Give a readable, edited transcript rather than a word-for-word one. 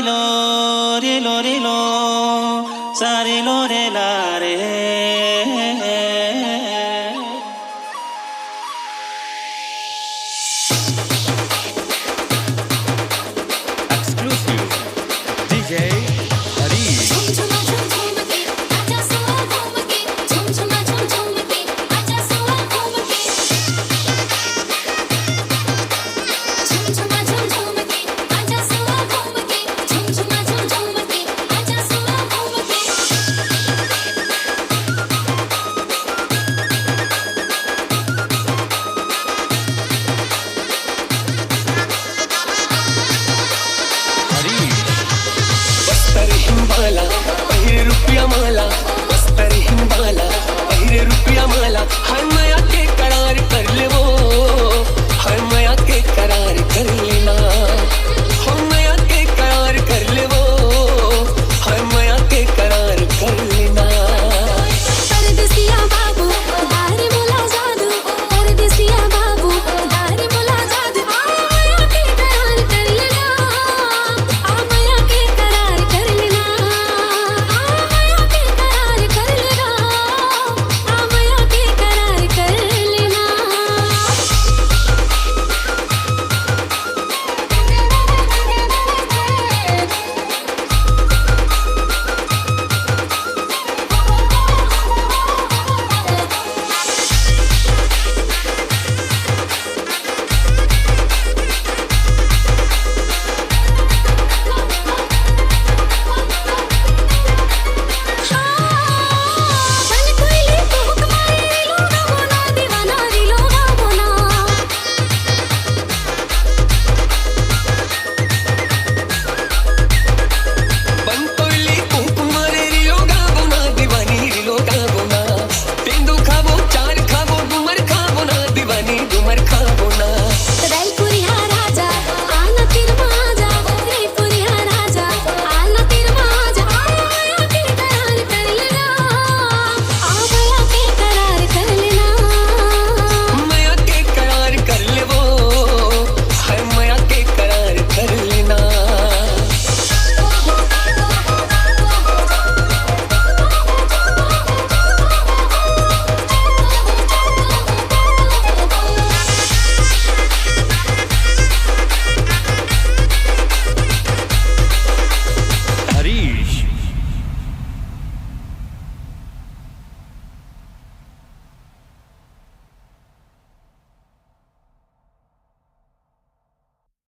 रे लो सारे लो रे ला रे। Exclusive DJ Arif. झुमझुमा झुमझुम के आजा सुआ घूम के झुमझुमा झुमझुम के आजा सुआ घूम के झुमझुमा झुमझुम के आजा सुआ घूम के झुमझुमा झुमझुम के आजा सुआ घूम के Arif. बस्तर हिंबाला पहिरे रुपया मला, बस्तर हिंबाला पहिरे रुपया मला,